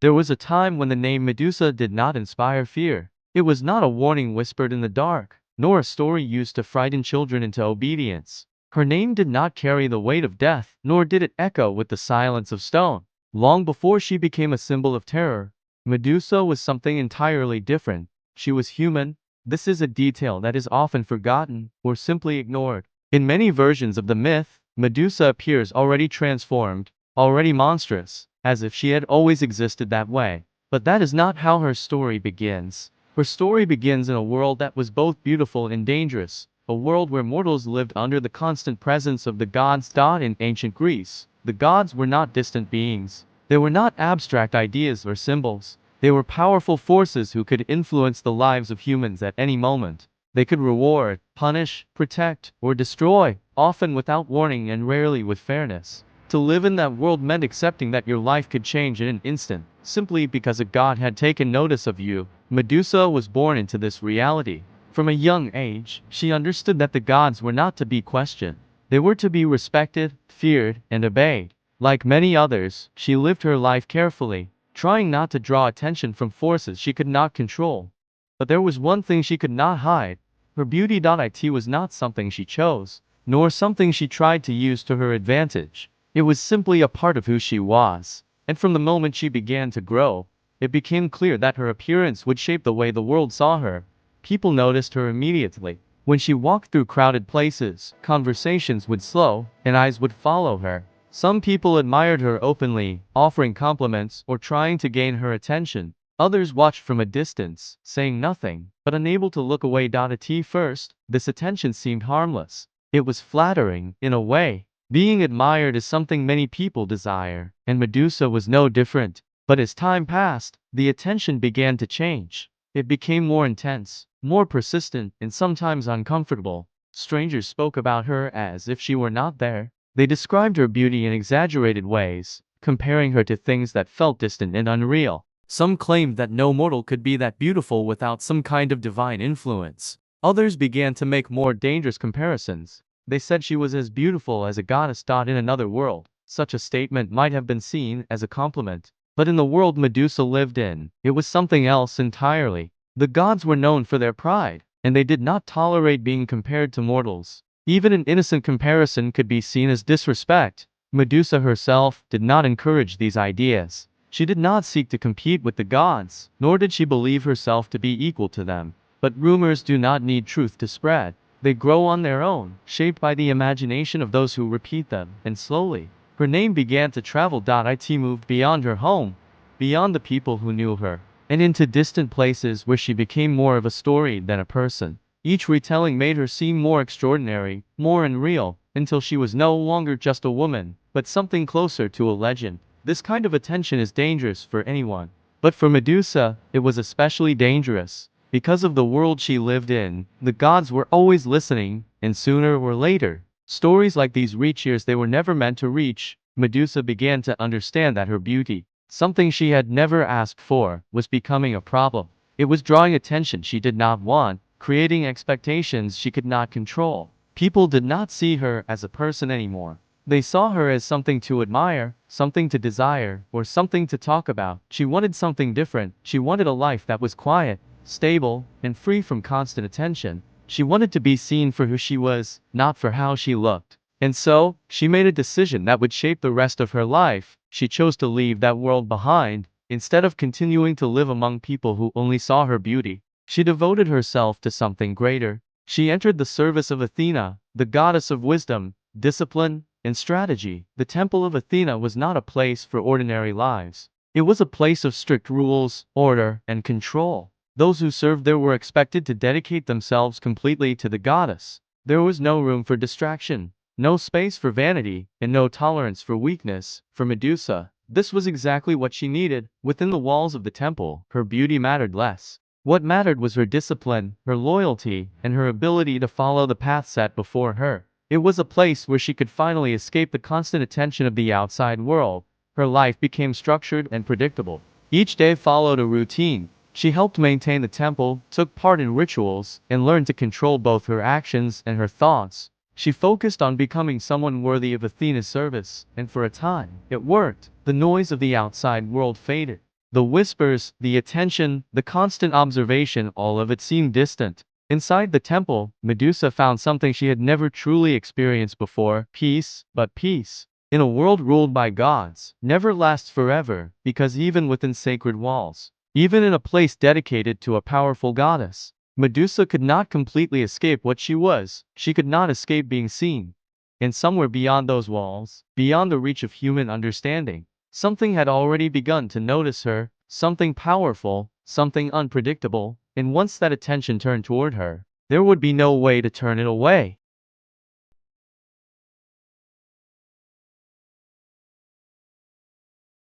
There was a time when the name Medusa did not inspire fear. It was not a warning whispered in the dark, nor a story used to frighten children into obedience. Her name did not carry the weight of death, nor did it echo with the silence of stone. Long before she became a symbol of terror, Medusa was something entirely different. She was human. This is a detail that is often forgotten, or simply ignored. In many versions of the myth, Medusa appears already transformed, already monstrous, as if she had always existed that way. But that is not how her story begins. Her story begins in a world that was both beautiful and dangerous, a world where mortals lived under the constant presence of the gods. In ancient Greece, the gods were not distant beings. They were not abstract ideas or symbols. They were powerful forces who could influence the lives of humans at any moment. They could reward, punish, protect, or destroy, often without warning and rarely with fairness. To live in that world meant accepting that your life could change in an instant, simply because a god had taken notice of you. Medusa was born into this reality. From a young age, she understood that the gods were not to be questioned. They were to be respected, feared, and obeyed. Like many others, she lived her life carefully, trying not to draw attention from forces she could not control. But there was one thing she could not hide. Her beauty. It was not something she chose, nor something she tried to use to her advantage. It was simply a part of who she was. And from the moment she began to grow, it became clear that her appearance would shape the way the world saw her. People noticed her immediately. When she walked through crowded places, conversations would slow, and eyes would follow her. Some people admired her openly, offering compliments or trying to gain her attention. Others watched from a distance, saying nothing, but unable to look away. At first, this attention seemed harmless. It was flattering, in a way. Being admired is something many people desire, and Medusa was no different. But as time passed, the attention began to change. It became more intense, more persistent, and sometimes uncomfortable. Strangers spoke about her as if she were not there. They described her beauty in exaggerated ways, comparing her to things that felt distant and unreal. Some claimed that no mortal could be that beautiful without some kind of divine influence. Others began to make more dangerous comparisons. They said she was as beautiful as a goddess. In another world, such a statement might have been seen as a compliment. But in the world Medusa lived in, it was something else entirely. The gods were known for their pride, and they did not tolerate being compared to mortals. Even an innocent comparison could be seen as disrespect. Medusa herself did not encourage these ideas. She did not seek to compete with the gods, nor did she believe herself to be equal to them. But rumors do not need truth to spread. They grow on their own, shaped by the imagination of those who repeat them, and slowly, her name began to travel. It moved beyond her home, beyond the people who knew her, and into distant places where she became more of a story than a person. Each retelling made her seem more extraordinary, more unreal, until she was no longer just a woman, but something closer to a legend. This kind of attention is dangerous for anyone. But for Medusa, it was especially dangerous. Because of the world she lived in, the gods were always listening, and sooner or later, stories like these reach ears they were never meant to reach. Medusa began to understand that her beauty, something she had never asked for, was becoming a problem. It was drawing attention she did not want, creating expectations she could not control. People did not see her as a person anymore. They saw her as something to admire, something to desire, or something to talk about. She wanted something different. She wanted a life that was quiet, stable, and free from constant attention. She wanted to be seen for who she was, not for how she looked. And so, she made a decision that would shape the rest of her life. She chose to leave that world behind. Instead of continuing to live among people who only saw her beauty, she devoted herself to something greater. She entered the service of Athena, the goddess of wisdom, discipline, and strategy. The temple of Athena was not a place for ordinary lives. It was a place of strict rules, order, and control. Those who served there were expected to dedicate themselves completely to the goddess. There was no room for distraction, no space for vanity, and no tolerance for weakness. For Medusa, this was exactly what she needed. Within the walls of the temple, her beauty mattered less. What mattered was her discipline, her loyalty, and her ability to follow the path set before her. It was a place where she could finally escape the constant attention of the outside world. Her life became structured and predictable. Each day followed a routine. She helped maintain the temple, took part in rituals, and learned to control both her actions and her thoughts. She focused on becoming someone worthy of Athena's service, and for a time, it worked. The noise of the outside world faded. The whispers, the attention, the constant observation, all of it seemed distant. Inside the temple, Medusa found something she had never truly experienced before, peace, but peace, in a world ruled by gods, never lasts forever, because even within sacred walls, even in a place dedicated to a powerful goddess, Medusa could not completely escape what she was. She could not escape being seen. And somewhere beyond those walls, beyond the reach of human understanding, something had already begun to notice her, something powerful, something unpredictable, and once that attention turned toward her, there would be no way to turn it away.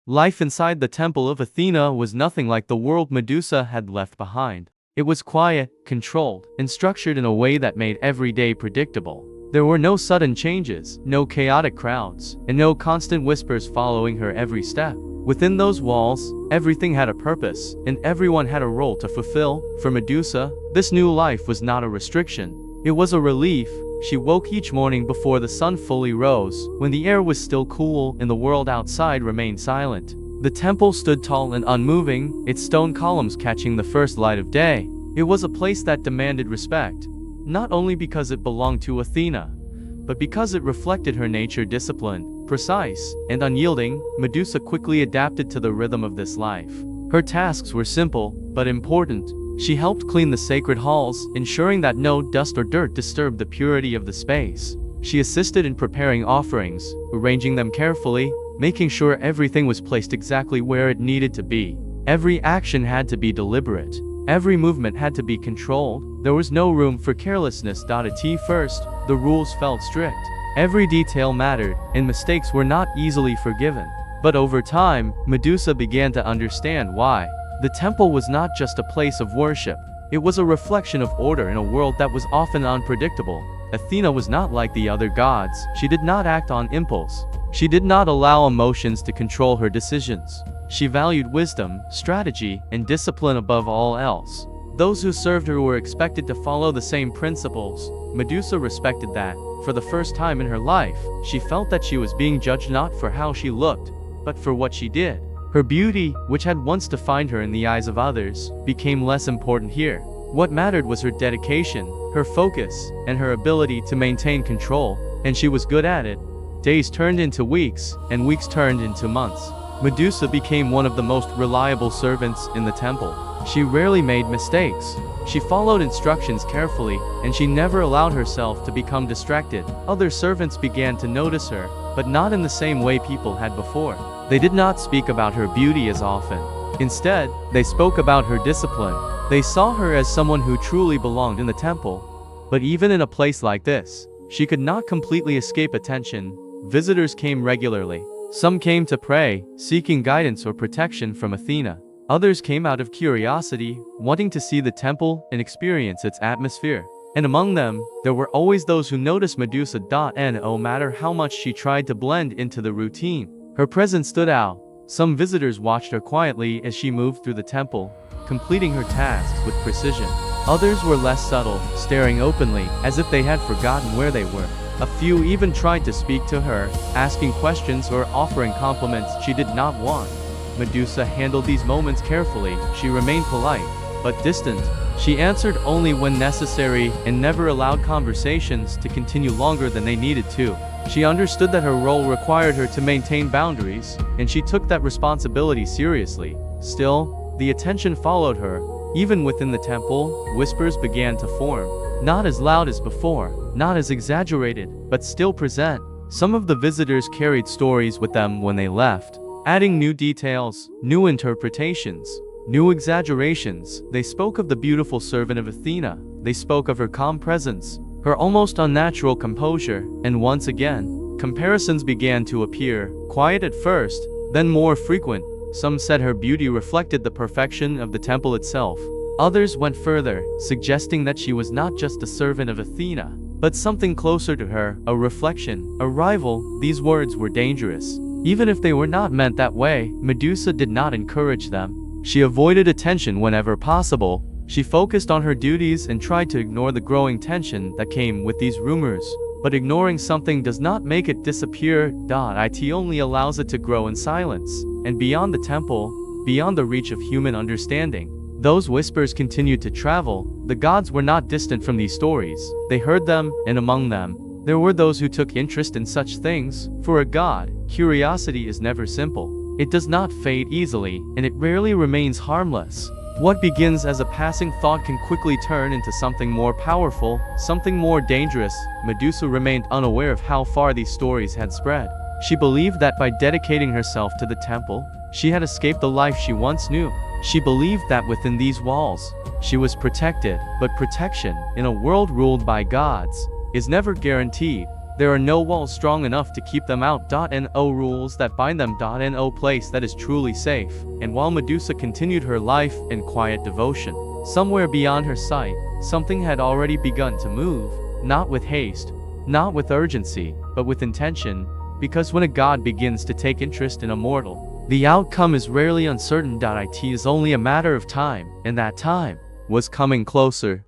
Life inside the temple of Athena was nothing like the world Medusa had left behind. It was quiet, controlled, and structured in a way that made every day predictable. There were no sudden changes, no chaotic crowds, and no constant whispers following her every step. Within those walls, everything had a purpose, and everyone had a role to fulfill. For Medusa, this new life was not a restriction. It was a relief. She woke each morning before the sun fully rose, when the air was still cool and the world outside remained silent. The temple stood tall and unmoving, its stone columns catching the first light of day. It was a place that demanded respect, not only because it belonged to Athena, but because it reflected her nature. Disciplined, precise, and unyielding, Medusa quickly adapted to the rhythm of this life. Her tasks were simple, but important. She helped clean the sacred halls, ensuring that no dust or dirt disturbed the purity of the space. She assisted in preparing offerings, arranging them carefully, making sure everything was placed exactly where it needed to be. Every action had to be deliberate. Every movement had to be controlled. There was no room for carelessness. At first, the rules felt strict. Every detail mattered, and mistakes were not easily forgiven. But over time, Medusa began to understand why. The temple was not just a place of worship. It was a reflection of order in a world that was often unpredictable. Athena was not like the other gods. She did not act on impulse. She did not allow emotions to control her decisions. She valued wisdom, strategy, and discipline above all else. Those who served her were expected to follow the same principles. Medusa respected that. For the first time in her life, she felt that she was being judged not for how she looked, but for what she did. Her beauty, which had once defined her in the eyes of others, became less important here. What mattered was her dedication, her focus, and her ability to maintain control, and she was good at it. Days turned into weeks, and weeks turned into months. Medusa became one of the most reliable servants in the temple. She rarely made mistakes. She followed instructions carefully, and she never allowed herself to become distracted. Other servants began to notice her, but not in the same way people had before. They did not speak about her beauty as often. Instead, they spoke about her discipline. They saw her as someone who truly belonged in the temple. But even in a place like this, she could not completely escape attention. Visitors came regularly. Some came to pray, seeking guidance or protection from Athena. Others came out of curiosity, wanting to see the temple and experience its atmosphere. And among them, there were always those who noticed Medusa. No matter how much she tried to blend into the routine, her presence stood out. Some visitors watched her quietly as she moved through the temple, completing her tasks with precision. Others were less subtle, staring openly, as if they had forgotten where they were. A few even tried to speak to her, asking questions or offering compliments she did not want. Medusa handled these moments carefully. She remained polite, but distant. She answered only when necessary and never allowed conversations to continue longer than they needed to. She understood that her role required her to maintain boundaries, and she took that responsibility seriously. Still, the attention followed her. Even within the temple, whispers began to form. Not as loud as before, not as exaggerated, but still present. Some of the visitors carried stories with them when they left, adding new details, new interpretations, new exaggerations. They spoke of the beautiful servant of Athena. They spoke of her calm presence, her almost unnatural composure, and once again, comparisons began to appear, quiet at first, then more frequent. Some said her beauty reflected the perfection of the temple itself. Others went further, suggesting that she was not just a servant of Athena, but something closer to her, a reflection, a rival. These words were dangerous. Even if they were not meant that way, Medusa did not encourage them. She avoided attention whenever possible. She focused on her duties and tried to ignore the growing tension that came with these rumors. But ignoring something does not make it disappear. It only allows it to grow in silence. And beyond the temple, beyond the reach of human understanding. Those whispers continued to travel. The gods were not distant from these stories. They heard them, and among them, there were those who took interest in such things. For a god, curiosity is never simple. It does not fade easily, and it rarely remains harmless. What begins as a passing thought can quickly turn into something more powerful, something more dangerous. Medusa remained unaware of how far these stories had spread. She believed that by dedicating herself to the temple, she had escaped the life she once knew. She believed that within these walls, she was protected, but protection, in a world ruled by gods, is never guaranteed. There are no walls strong enough to keep them out. No rules that bind them. No place that is truly safe. And while Medusa continued her life in quiet devotion, somewhere beyond her sight, something had already begun to move, not with haste, not with urgency, but with intention, because when a god begins to take interest in a mortal, the outcome is rarely uncertain. It is only a matter of time, and that time was coming closer.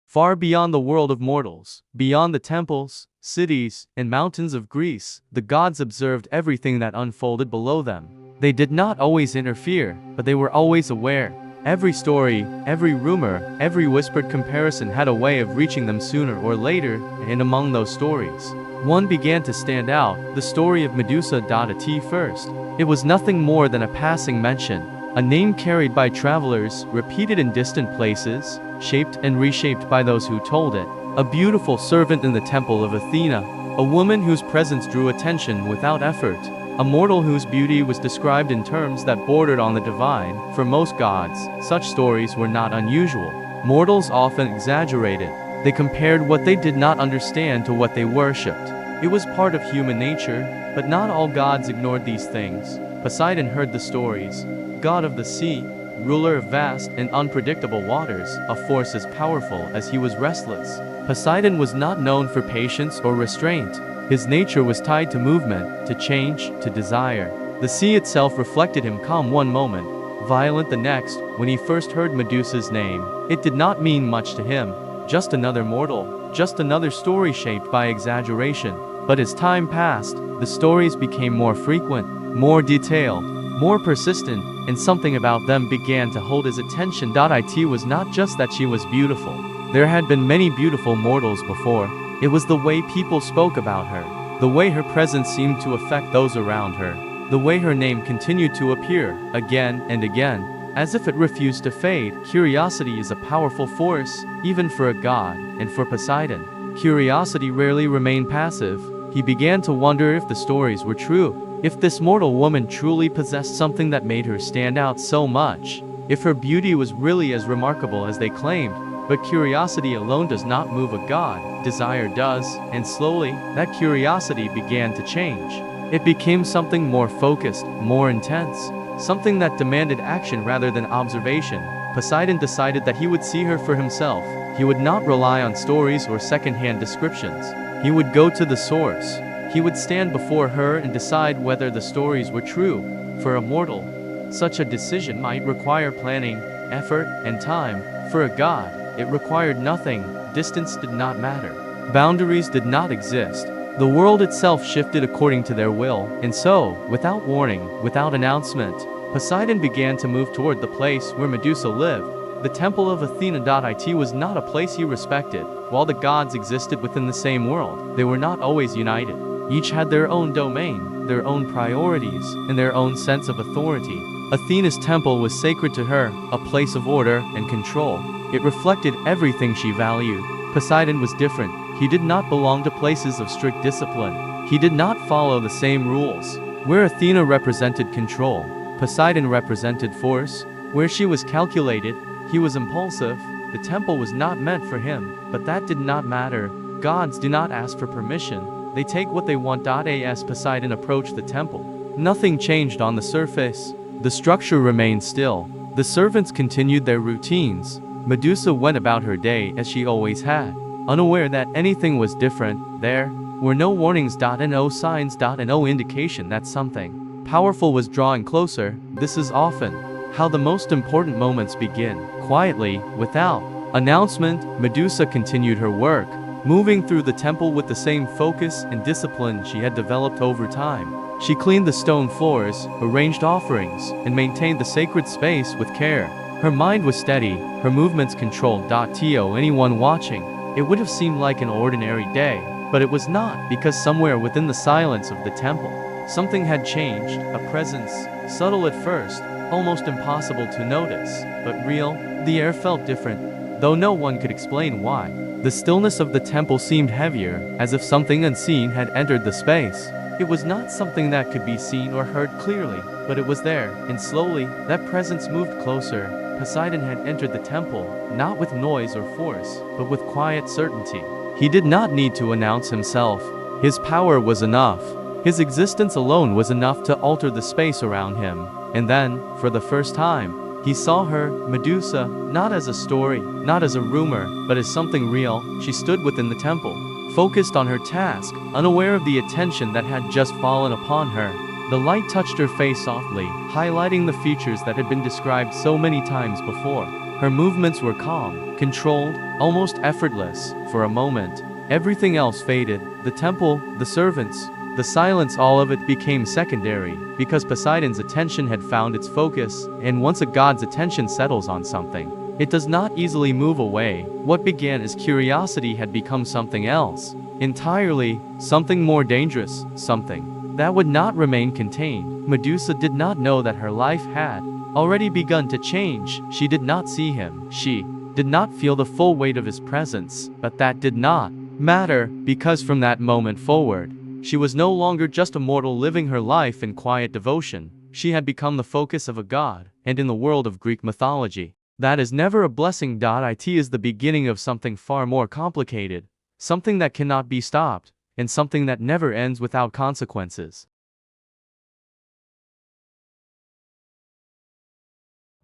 Far beyond the world of mortals, beyond the temples, cities, and mountains of Greece, the gods observed everything that unfolded below them. They did not always interfere, but they were always aware. Every story, every rumor, every whispered comparison had a way of reaching them sooner or later, and among those stories, one began to stand out, the story of Medusa. At first, it was nothing more than a passing mention, a name carried by travelers, repeated in distant places, shaped and reshaped by those who told it. A beautiful servant in the temple of Athena, a woman whose presence drew attention without effort, a mortal whose beauty was described in terms that bordered on the divine. For most gods, such stories were not unusual. Mortals often exaggerated. They compared what they did not understand to what they worshipped. It was part of human nature, but not all gods ignored these things. Poseidon heard the stories. God of the sea, ruler of vast and unpredictable waters, a force as powerful as he was restless. Poseidon was not known for patience or restraint. His nature was tied to movement, to change, to desire. The sea itself reflected him, calm one moment, violent the next. When he first heard Medusa's name, it did not mean much to him. Just another mortal, just another story shaped by exaggeration. But as time passed, the stories became more frequent, more detailed, more persistent, and something about them began to hold his attention. It was not just that she was beautiful. There had been many beautiful mortals before. It was the way people spoke about her, the way her presence seemed to affect those around her, the way her name continued to appear, again and again, as if it refused to fade. Curiosity is a powerful force, even for a god, and for Poseidon, curiosity rarely remained passive. He began to wonder if the stories were true. If this mortal woman truly possessed something that made her stand out so much, if her beauty was really as remarkable as they claimed. But curiosity alone does not move a god, desire does, and slowly, that curiosity began to change. It became something more focused, more intense, something that demanded action rather than observation. Poseidon decided that he would see her for himself. He would not rely on stories or second-hand descriptions. He would go to the source. He would stand before her and decide whether the stories were true. For a mortal, such a decision might require planning, effort, and time. For a god, it required nothing. Distance did not matter. Boundaries did not exist. The world itself shifted according to their will. And so, without warning, without announcement, Poseidon began to move toward the place where Medusa lived. The temple of Athena. It was not a place he respected. While the gods existed within the same world, they were not always united. Each had their own domain, their own priorities, and their own sense of authority. Athena's temple was sacred to her, a place of order and control. It reflected everything she valued. Poseidon was different. He did not belong to places of strict discipline. He did not follow the same rules. Where Athena represented control, Poseidon represented force. Where she was calculated, he was impulsive. The temple was not meant for him, but that did not matter. Gods do not ask for permission. They take what they want. As Poseidon approached the temple, nothing changed on the surface. The structure remained still. The servants continued their routines. Medusa went about her day as she always had, unaware that anything was different. There were no warnings. No signs. No indication that something powerful was drawing closer. This is often how the most important moments begin, quietly, without announcement. Medusa continued her work, moving through the temple with the same focus and discipline she had developed over time. She cleaned the stone floors, arranged offerings, and maintained the sacred space with care. Her mind was steady, her movements controlled. To anyone watching, it would have seemed like an ordinary day, but it was not, because somewhere within the silence of the temple, something had changed, a presence, subtle at first, almost impossible to notice, but real. The air felt different, though no one could explain why. The stillness of the temple seemed heavier, as if something unseen had entered the space. It was not something that could be seen or heard clearly, but it was there, and slowly, that presence moved closer. Poseidon had entered the temple, not with noise or force, but with quiet certainty. He did not need to announce himself. His power was enough. His existence alone was enough to alter the space around him. And then, for the first time, he saw her, Medusa, not as a story, not as a rumor, but as something real. She stood within the temple, focused on her task, unaware of the attention that had just fallen upon her. The light touched her face softly, highlighting the features that had been described so many times before. Her movements were calm, controlled, almost effortless. For a moment, everything else faded. The temple, the servants, the silence, all of it became secondary, because Poseidon's attention had found its focus, and once a god's attention settles on something, it does not easily move away. What began as curiosity had become something else entirely, something more dangerous, something that would not remain contained. Medusa did not know that her life had already begun to change. She did not see him. She did not feel the full weight of his presence, but that did not matter, because from that moment forward, she was no longer just a mortal living her life in quiet devotion. She had become the focus of a god, and in the world of Greek mythology, that is never a blessing. It is the beginning of something far more complicated, something that cannot be stopped, and something that never ends without consequences.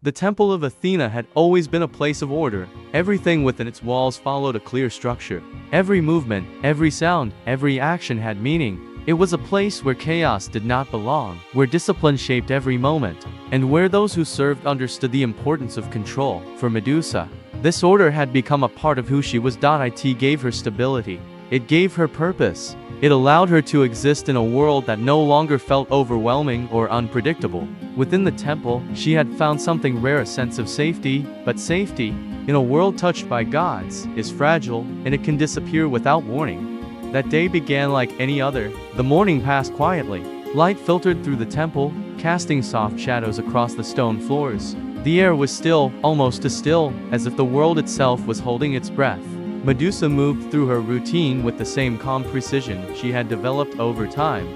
The Temple of Athena had always been a place of order. Everything within its walls followed a clear structure. Every movement, every sound, every action had meaning. It was a place where chaos did not belong, where discipline shaped every moment, and where those who served understood the importance of control. For Medusa, this order had become a part of who she was. It gave her stability. It gave her purpose. It allowed her to exist in a world that no longer felt overwhelming or unpredictable. Within the temple, she had found something rare, a sense of safety, but safety, in a world touched by gods, is fragile, and it can disappear without warning. That day began like any other. The morning passed quietly. Light filtered through the temple, casting soft shadows across the stone floors. The air was still, almost as still, as if the world itself was holding its breath. Medusa moved through her routine with the same calm precision she had developed over time.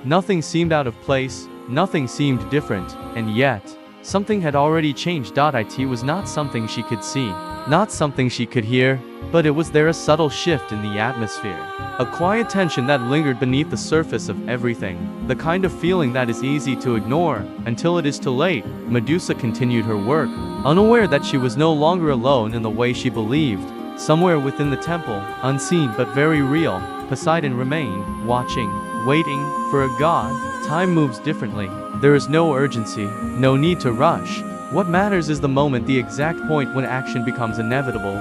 Nothing seemed out of place, nothing seemed different, and yet, something had already changed. It was not something she could see, not something she could hear, but it was there, a subtle shift in the atmosphere. A quiet tension that lingered beneath the surface of everything, the kind of feeling that is easy to ignore until it is too late. Medusa continued her work, unaware that she was no longer alone in the way she believed. Somewhere within the temple, unseen but very real, Poseidon remained, watching, waiting. For a god, time moves differently. There is no urgency, no need to rush. What matters is the moment, the exact point when action becomes inevitable.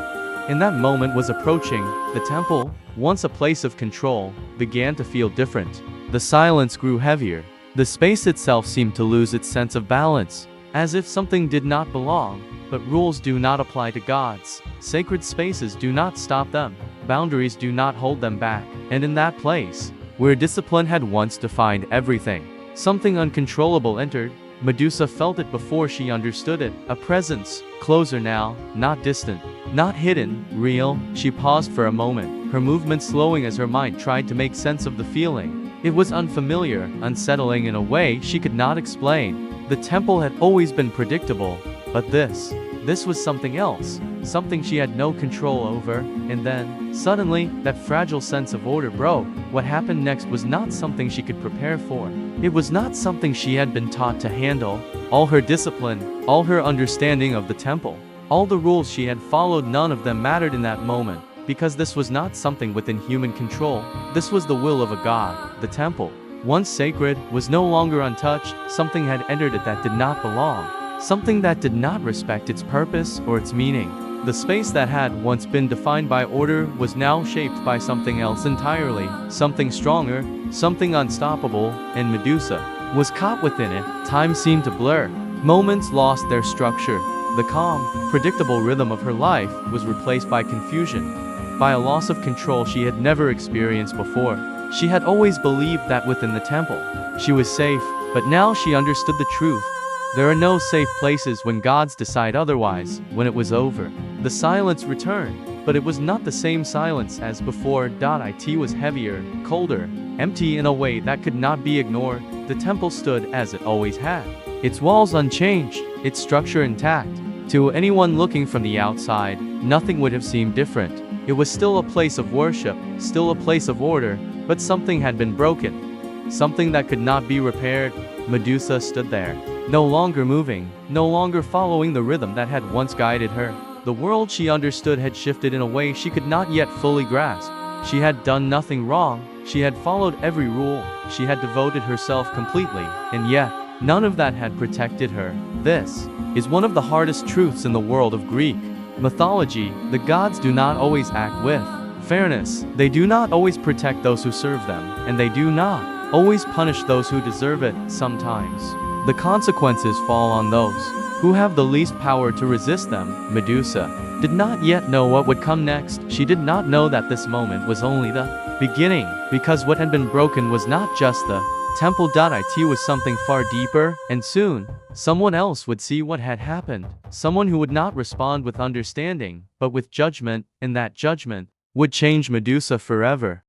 And that moment was approaching. The temple, once a place of control, began to feel different. The silence grew heavier. The space itself seemed to lose its sense of balance, as if something did not belong. But rules do not apply to gods. Sacred spaces do not stop them. Boundaries do not hold them back. And in that place, where discipline had once defined everything, something uncontrollable entered. Medusa felt it before she understood it. A presence, closer now, not distant, not hidden, real. She paused for a moment, her movement slowing as her mind tried to make sense of the feeling. It was unfamiliar, unsettling in a way she could not explain. The temple had always been predictable, but this was something else, something she had no control over. And then, suddenly, that fragile sense of order broke. What happened next was not something she could prepare for. It was not something she had been taught to handle. All her discipline, all her understanding of the temple, all the rules she had followed, none of them mattered in that moment, because this was not something within human control. This was the will of a god. The temple, once sacred, was no longer untouched. Something had entered it that did not belong. something that did not respect its purpose or its meaning. The space that had once been defined by order was now shaped by something else entirely, something stronger, something unstoppable, and Medusa was caught within it. Time seemed to blur. Moments lost their structure. The calm, predictable rhythm of her life was replaced by confusion, by a loss of control she had never experienced before. She had always believed that within the temple, she was safe, but now she understood the truth. There are no safe places when gods decide otherwise. When it was over, the silence returned, but it was not the same silence as before. It was heavier, colder, empty in a way that could not be ignored. The temple stood as it always had, its walls unchanged, its structure intact. To anyone looking from the outside, nothing would have seemed different. It was still a place of worship, still a place of order, but something had been broken. Something that could not be repaired. Medusa stood there, no longer moving, no longer following the rhythm that had once guided her. The world she understood had shifted in a way she could not yet fully grasp. She had done nothing wrong, she had followed every rule, she had devoted herself completely, and yet, none of that had protected her. This is one of the hardest truths in the world of Greek mythology. The gods do not always act with fairness. They do not always protect those who serve them, and they do not always punish those who deserve it. Sometimes, the consequences fall on those who have the least power to resist them. Medusa did not yet know what would come next. She did not know that this moment was only the beginning, because what had been broken was not just the temple. It was something far deeper, and soon, someone else would see what had happened. Someone who would not respond with understanding, but with judgment, and that judgment would change Medusa forever.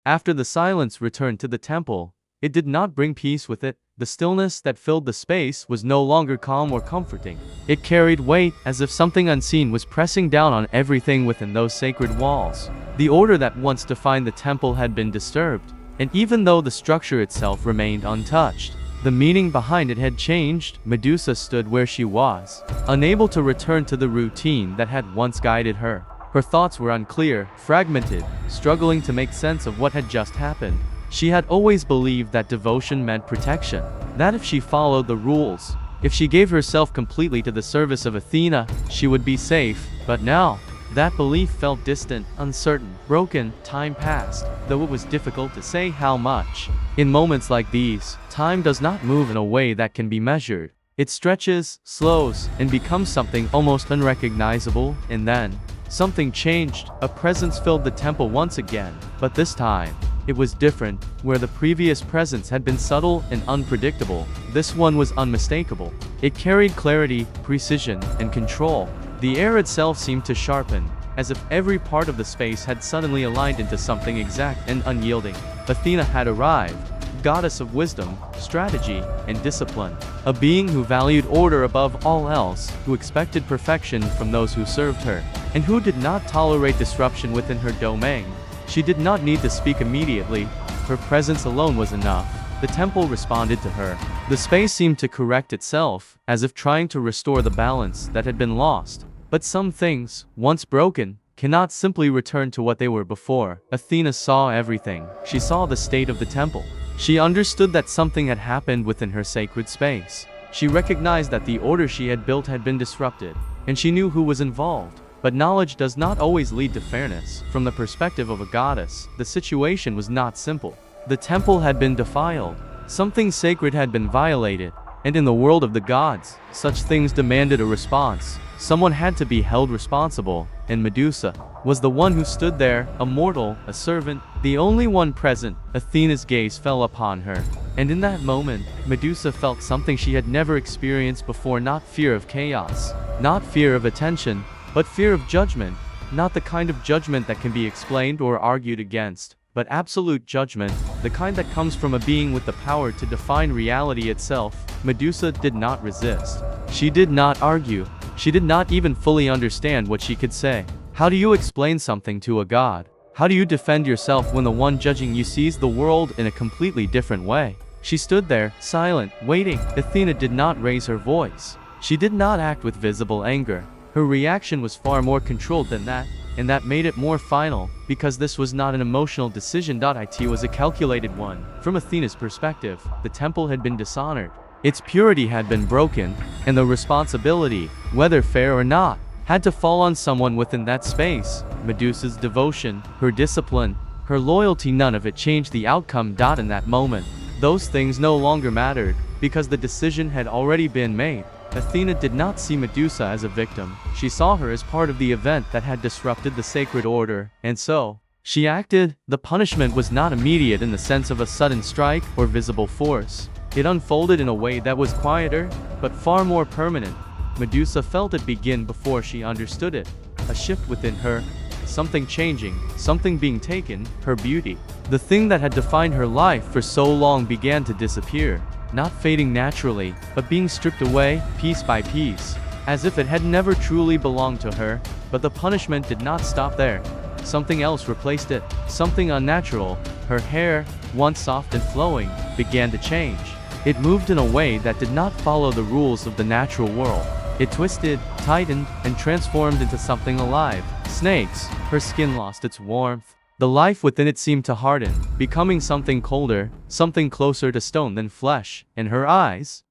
After the silence returned to the temple, it did not bring peace with it. The stillness that filled the space was no longer calm or comforting. It carried weight, as if something unseen was pressing down on everything within those sacred walls. The order that once defined the temple had been disturbed, and even though the structure itself remained untouched, the meaning behind it had changed. Medusa stood where she was, unable to return to the routine that had once guided her. Her thoughts were unclear, fragmented, struggling to make sense of what had just happened. She had always believed that devotion meant protection, that if she followed the rules, if she gave herself completely to the service of Athena, she would be safe. But now, that belief felt distant, uncertain, broken. Time passed, though it was difficult to say how much. In moments like these, time does not move in a way that can be measured. It stretches, slows, and becomes something almost unrecognizable, and then, something changed. A presence filled the temple once again, but this time, it was different. Where the previous presence had been subtle and unpredictable, this one was unmistakable. It carried clarity, precision, and control. The air itself seemed to sharpen, as if every part of the space had suddenly aligned into something exact and unyielding. Athena had arrived, goddess of wisdom, strategy, and discipline. A being who valued order above all else, who expected perfection from those who served her, and who did not tolerate disruption within her domain. She did not need to speak immediately. Her presence alone was enough. The temple responded to her. The space seemed to correct itself, as if trying to restore the balance that had been lost. But some things, once broken, cannot simply return to what they were before. Athena saw everything. She saw the state of the temple. She understood that something had happened within her sacred space. She recognized that the order she had built had been disrupted, and she knew who was involved. But knowledge does not always lead to fairness. From the perspective of a goddess, the situation was not simple. The temple had been defiled. Something sacred had been violated. And in the world of the gods, such things demanded a response. Someone had to be held responsible, and Medusa was the one who stood there, a mortal, a servant, the only one present. Athena's gaze fell upon her, and in that moment, Medusa felt something she had never experienced before. Not fear of chaos, not fear of attention, but fear of judgment. Not the kind of judgment that can be explained or argued against, but absolute judgment, the kind that comes from a being with the power to define reality itself. Medusa did not resist. She did not argue. She did not even fully understand what she could say. How do you explain something to a god? How do you defend yourself when the one judging you sees the world in a completely different way? She stood there, silent, waiting. Athena did not raise her voice. She did not act with visible anger. Her reaction was far more controlled than that. and that made it more final, because this was not an emotional decision. It was a calculated one. From Athena's perspective, the temple had been dishonored. Its purity had been broken, and the responsibility, whether fair or not, had to fall on someone within that space. Medusa's devotion, her discipline, her loyalty, none of it changed the outcome. In that moment, those things no longer mattered, because the decision had already been made. Athena did not see Medusa as a victim. She saw her as part of the event that had disrupted the sacred order, and so she acted. The punishment was not immediate in the sense of a sudden strike or visible force. It unfolded in a way that was quieter, but far more permanent. Medusa felt it begin before she understood it. A shift within her, something changing, something being taken, her beauty. The thing that had defined her life for so long began to disappear. Not fading naturally, but being stripped away, piece by piece, as if it had never truly belonged to her. But the punishment did not stop there. Something else replaced it, something unnatural. Her hair, once soft and flowing, began to change. It moved in a way that did not follow the rules of the natural world. It twisted, tightened, and transformed into something alive. Snakes. Her skin lost its warmth. The life within it seemed to harden, becoming something colder, something closer to stone than flesh. And her eyes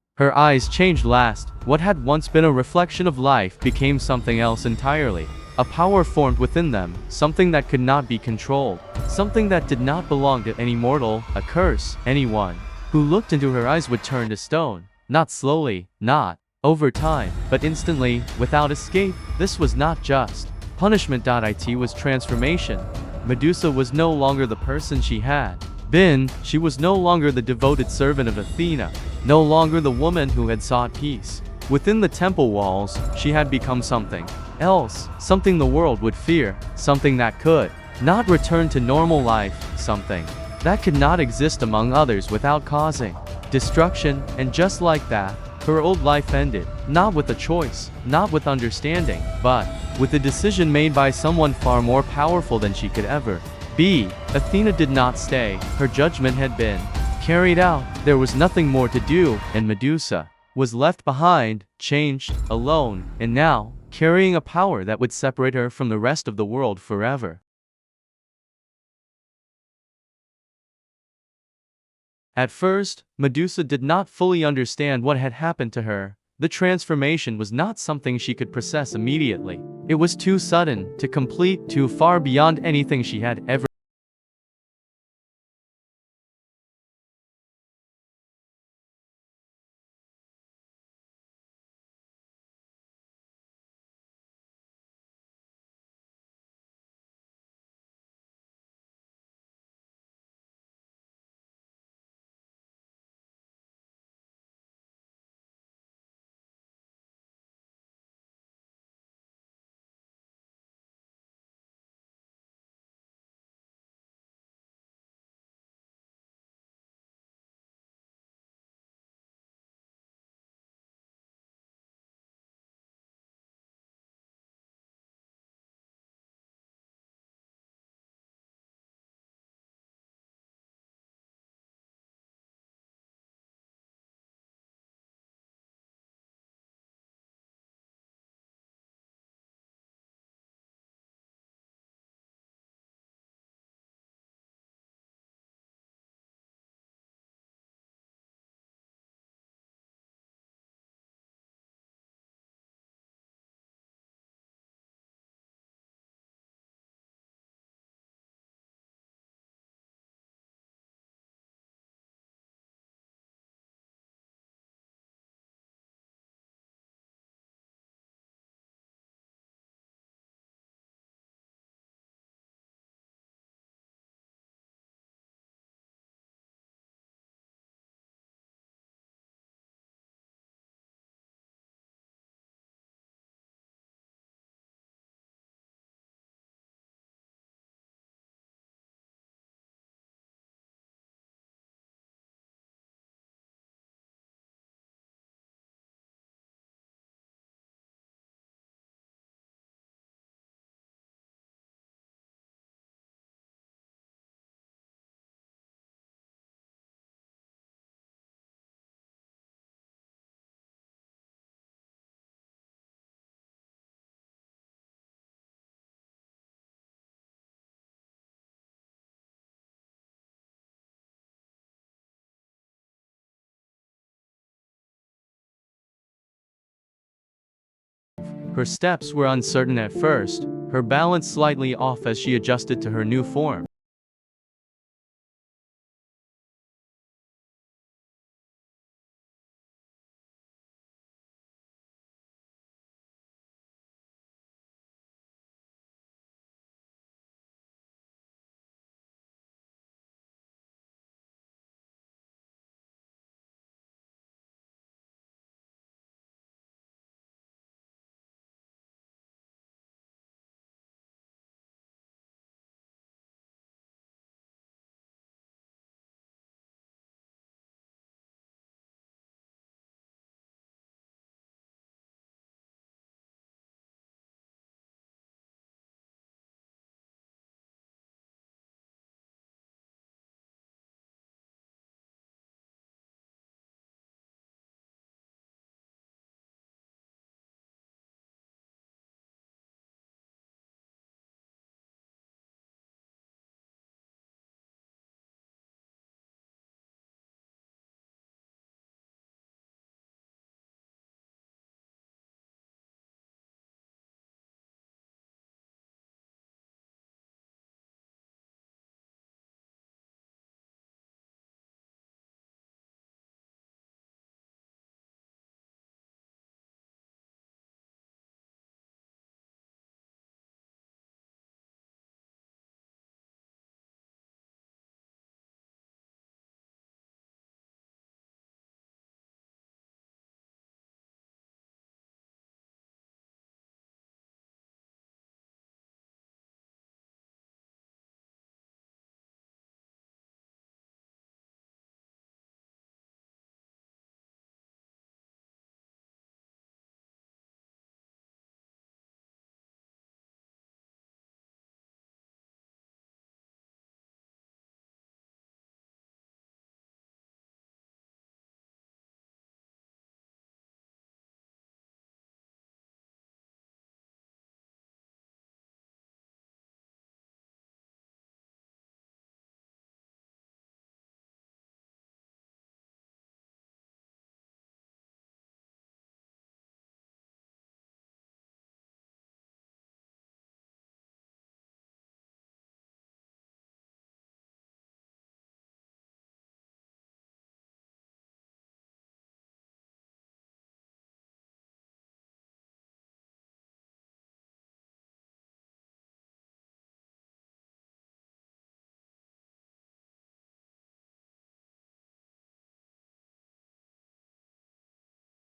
changed last. What had once been a reflection of life became something else entirely. A power formed within them, something that could not be controlled, something that did not belong to any mortal, a curse. Anyone who looked into her eyes would turn to stone. Not slowly, not over time, but instantly, without escape. This was not just punishment. It was transformation. Medusa was no longer the person she had been. She was no longer the devoted servant of Athena, no longer the woman who had sought peace within the temple walls. She had become something else, something the world would fear, something that could not return to normal life, something that could not exist among others without causing destruction. And just like that, her old life ended, not with a choice, not with understanding, but with a decision made by someone far more powerful than she could ever be. Athena did not stay. Her judgment had been carried out. There was nothing more to do, and Medusa was left behind, changed, alone, and now, carrying a power that would separate her from the rest of the world forever. At first, Medusa did not fully understand what had happened to her. The transformation was not something she could process immediately. It was too sudden, too complete, too far beyond anything she had ever Her steps were uncertain at first, her balance slightly off as she adjusted to her new form.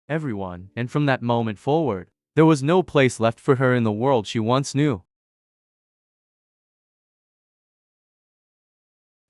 Everyone, and from that moment forward, there was no place left for her in the world she once knew.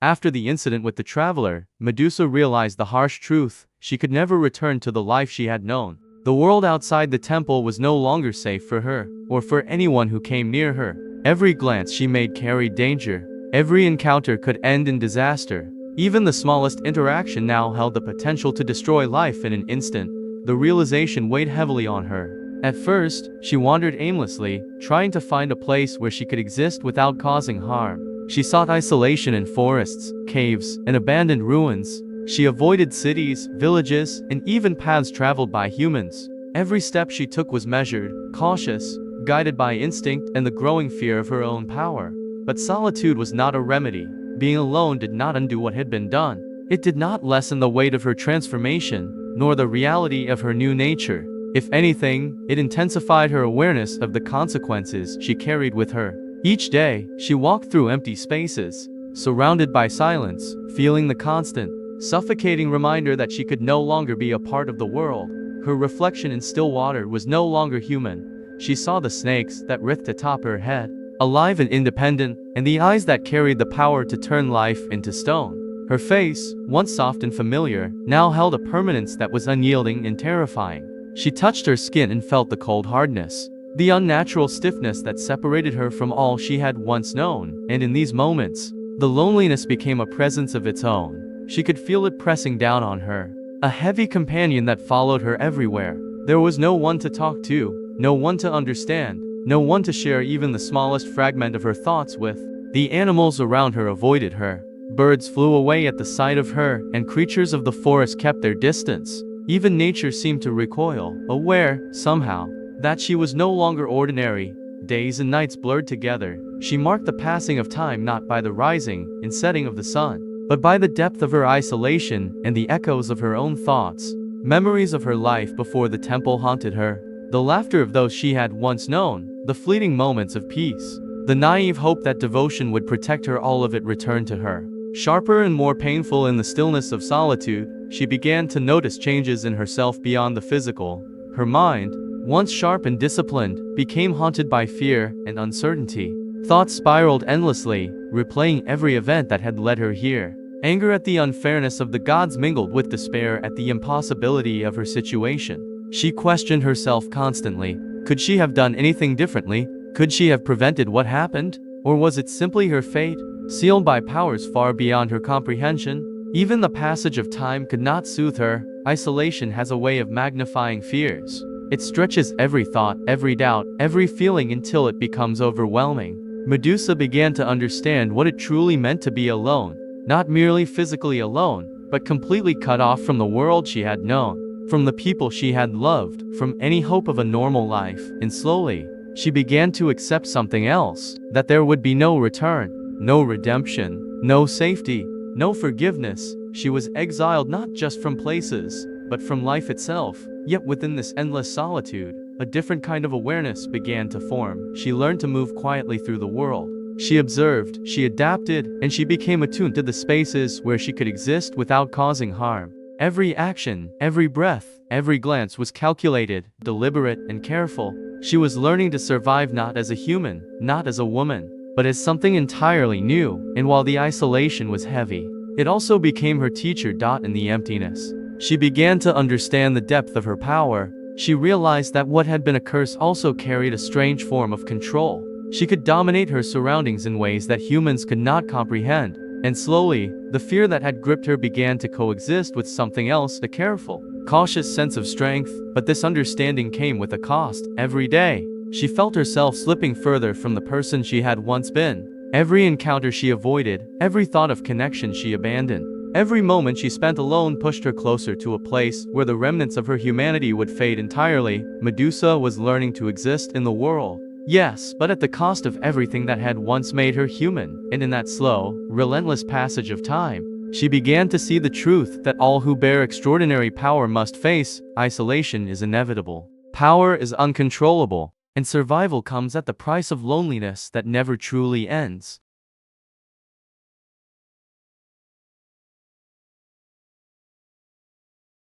After the incident with the traveler, Medusa realized the harsh truth: she could never return to the life she had known. The world outside the temple was no longer safe for her, or for anyone who came near her. Every glance she made carried danger. Every encounter could end in disaster. Even the smallest interaction now held the potential to destroy life in an instant. The realization weighed heavily on her. At first, she wandered aimlessly, trying to find a place where she could exist without causing harm. She sought isolation in forests, caves, and abandoned ruins. She avoided cities, villages, and even paths traveled by humans. Every step she took was measured, cautious, guided by instinct and the growing fear of her own power. But solitude was not a remedy. Being alone did not undo what had been done. It did not lessen the weight of her transformation, nor the reality of her new nature. If anything, it intensified her awareness of the consequences she carried with her. Each day, she walked through empty spaces, surrounded by silence, feeling the constant, suffocating reminder that she could no longer be a part of the world. Her reflection in still water was no longer human. She saw the snakes that writhed atop her head, alive and independent, and the eyes that carried the power to turn life into stone. Her face, once soft and familiar, now held a permanence that was unyielding and terrifying. She touched her skin and felt the cold hardness, the unnatural stiffness that separated her from all she had once known, and in these moments, the loneliness became a presence of its own. She could feel it pressing down on her, a heavy companion that followed her everywhere. There was no one to talk to, no one to understand, no one to share even the smallest fragment of her thoughts with. The animals around her avoided her. Birds flew away at the sight of her, and creatures of the forest kept their distance. Even nature seemed to recoil, aware, somehow, that she was no longer ordinary. Days and nights blurred together. She marked the passing of time not by the rising and setting of the sun, but by the depth of her isolation and the echoes of her own thoughts. Memories of her life before the temple haunted her. The laughter of those she had once known, the fleeting moments of peace, the naive hope that devotion would protect her, all of it returned to her. Sharper and more painful in the stillness of solitude, she began to notice changes in herself beyond the physical. Her mind, once sharp and disciplined, became haunted by fear and uncertainty. Thoughts spiraled endlessly, replaying every event that had led her here. Anger at the unfairness of the gods mingled with despair at the impossibility of her situation. She questioned herself constantly. Could she have done anything differently? Could she have prevented what happened? Or was it simply her fate, sealed by powers far beyond her comprehension? Even the passage of time could not soothe her. Isolation has a way of magnifying fears. It stretches every thought, every doubt, every feeling until it becomes overwhelming. Medusa began to understand what it truly meant to be alone. Not merely physically alone, but completely cut off from the world she had known, from the people she had loved, from any hope of a normal life. And slowly, she began to accept something else, that there would be no return, no redemption, no safety, no forgiveness. She was exiled not just from places, but from life itself. Yet within this endless solitude, a different kind of awareness began to form. She learned to move quietly through the world. She observed, she adapted, and she became attuned to the spaces where she could exist without causing harm. Every action, every breath, every glance was calculated, deliberate, and careful. She was learning to survive not as a human, not as a woman, but as something entirely new. And while the isolation was heavy, it also became her teacher. In the emptiness, she began to understand the depth of her power. She realized that what had been a curse also carried a strange form of control. She could dominate her surroundings in ways that humans could not comprehend. And slowly, the fear that had gripped her began to coexist with something else, a careful, cautious sense of strength. But this understanding came with a cost. Every day, she felt herself slipping further from the person she had once been. Every encounter she avoided, every thought of connection she abandoned, every moment she spent alone pushed her closer to a place where the remnants of her humanity would fade entirely. Medusa was learning to exist in the world. Yes, but at the cost of everything that had once made her human. And in that slow, relentless passage of time, she began to see the truth that all who bear extraordinary power must face. Isolation is inevitable. Power is uncontrollable. And survival comes at the price of loneliness that never truly ends.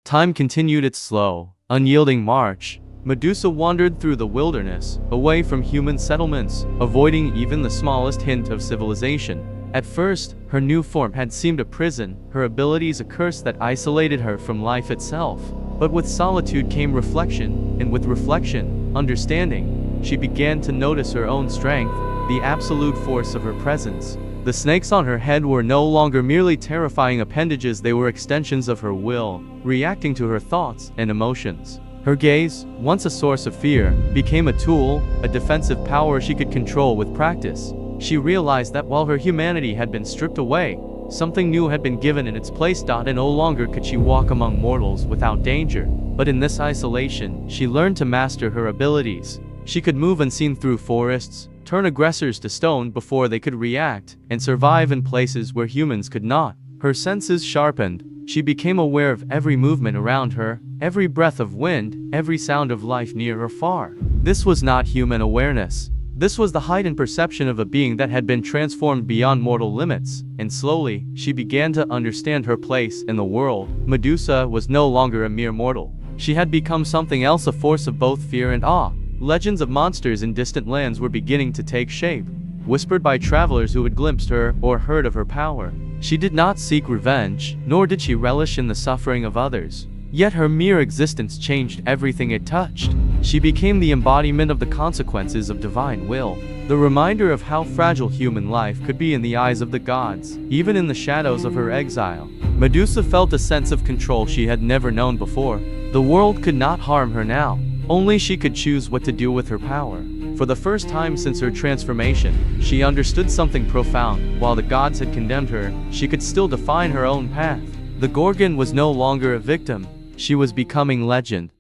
Time continued its slow, unyielding march. Medusa wandered through the wilderness, away from human settlements, avoiding even the smallest hint of civilization. At first, her new form had seemed a prison, her abilities a curse that isolated her from life itself. But with solitude came reflection, and with reflection, understanding. She began to notice her own strength, the absolute force of her presence. The snakes on her head were no longer merely terrifying appendages, they were extensions of her will, reacting to her thoughts and emotions. Her gaze, once a source of fear, became a tool, a defensive power she could control with practice. She realized that while her humanity had been stripped away, something new had been given in its place. And no longer could she walk among mortals without danger. But in this isolation, she learned to master her abilities. She could move unseen through forests, turn aggressors to stone before they could react, and survive in places where humans could not. Her senses sharpened. She became aware of every movement around her, every breath of wind, every sound of life near or far. This was not human awareness. This was the heightened perception of a being that had been transformed beyond mortal limits. And slowly, she began to understand her place in the world. Medusa was no longer a mere mortal. She had become something else, a force of both fear and awe. Legends of monsters in distant lands were beginning to take shape, whispered by travelers who had glimpsed her or heard of her power. She did not seek revenge, nor did she relish in the suffering of others. Yet her mere existence changed everything it touched. She became the embodiment of the consequences of divine will, the reminder of how fragile human life could be in the eyes of the gods, even in the shadows of her exile. Medusa felt a sense of control she had never known before. The world could not harm her now. Only she could choose what to do with her power. For the first time since her transformation, she understood something profound. While the gods had condemned her, she could still define her own path. The Gorgon was no longer a victim. She was becoming legend.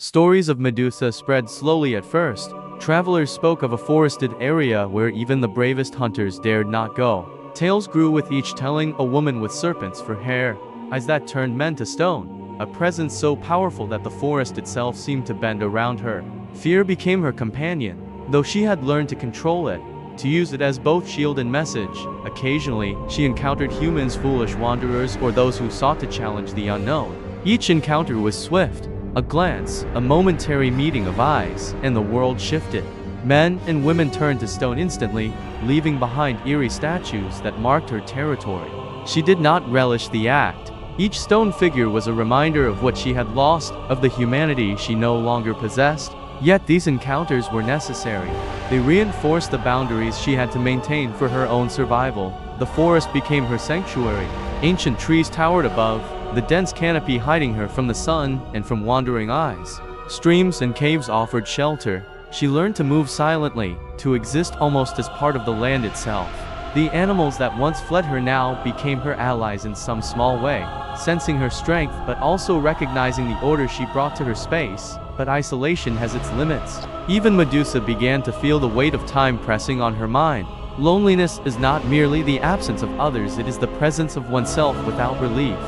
Stories of Medusa spread slowly at first. Travelers spoke of a forested area where even the bravest hunters dared not go. Tales grew with each telling a woman with serpents for hair, eyes that turned men to stone, a presence so powerful that the forest itself seemed to bend around her. Fear became her companion, though she had learned to control it, to use it as both shield and message. Occasionally, she encountered humans, foolish wanderers, or those who sought to challenge the unknown. Each encounter was swift. A glance, a momentary meeting of eyes, and the world shifted. Men and women turned to stone instantly, leaving behind eerie statues that marked her territory. She did not relish the act. Each stone figure was a reminder of what she had lost, of the humanity she no longer possessed. Yet these encounters were necessary. They reinforced the boundaries she had to maintain for her own survival. The forest became her sanctuary. Ancient trees towered above, the dense canopy hiding her from the sun and from wandering eyes. Streams and caves offered shelter. She learned to move silently, to exist almost as part of the land itself. The animals that once fled her now became her allies in some small way, sensing her strength but also recognizing the order she brought to her space. But isolation has its limits. Even Medusa began to feel the weight of time pressing on her mind. Loneliness is not merely the absence of others, it is the presence of oneself without relief.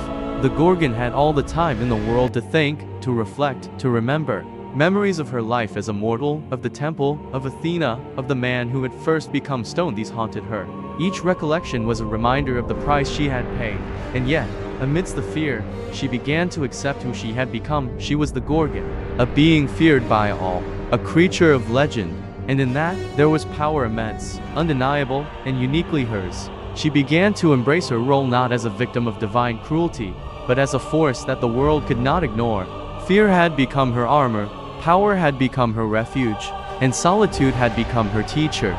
The Gorgon had all the time in the world to think, to reflect, to remember. Memories of her life as a mortal, of the temple, of Athena, of the man who had first become stone, these haunted her. Each recollection was a reminder of the price she had paid. And yet, amidst the fear, she began to accept who she had become. She was the Gorgon, a being feared by all, a creature of legend. And in that, there was power immense, undeniable, and uniquely hers. She began to embrace her role not as a victim of divine cruelty, but as a force that the world could not ignore. Fear had become her armor, power had become her refuge, and solitude had become her teacher.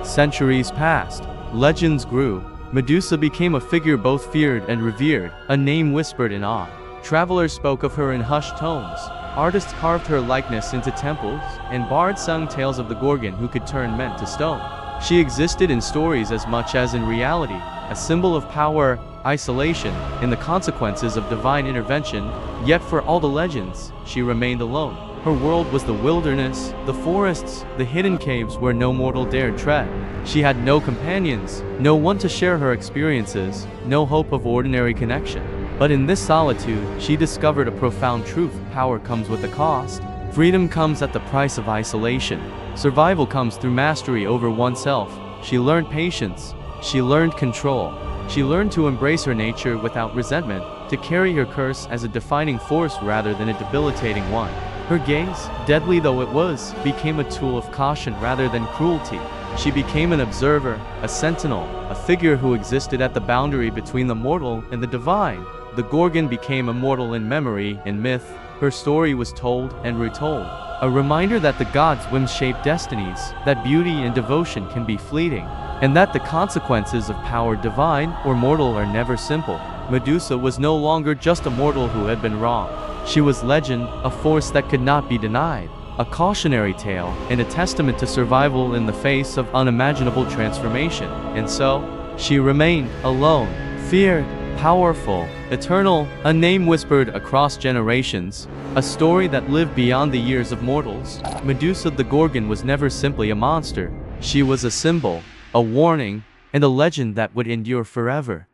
Centuries passed. Legends grew. Medusa became a figure both feared and revered, a name whispered in awe. Travelers spoke of her in hushed tones. Artists carved her likeness into temples, and bards sung tales of the Gorgon who could turn men to stone. She existed in stories as much as in reality, a symbol of power, isolation, and the consequences of divine intervention. Yet for all the legends, she remained alone. Her world was the wilderness, the forests, the hidden caves where no mortal dared tread. She had no companions, no one to share her experiences, no hope of ordinary connection. But in this solitude, she discovered a profound truth: power comes with a cost. Freedom comes at the price of isolation. Survival comes through mastery over oneself. She learned patience. She learned control. She learned to embrace her nature without resentment, to carry her curse as a defining force rather than a debilitating one. Her gaze, deadly though it was, became a tool of caution rather than cruelty. She became an observer, a sentinel, a figure who existed at the boundary between the mortal and the divine. The Gorgon became immortal in memory and myth. Her story was told and retold, a reminder that the gods' whims shape destinies, that beauty and devotion can be fleeting, and that the consequences of power, divine or mortal, are never simple. Medusa was no longer just a mortal who had been wronged. She was legend, a force that could not be denied, a cautionary tale, and a testament to survival in the face of unimaginable transformation. And so, she remained alone, feared, powerful, eternal, a name whispered across generations, a story that lived beyond the years of mortals. Medusa the Gorgon was never simply a monster. She was a symbol, a warning, and a legend that would endure forever.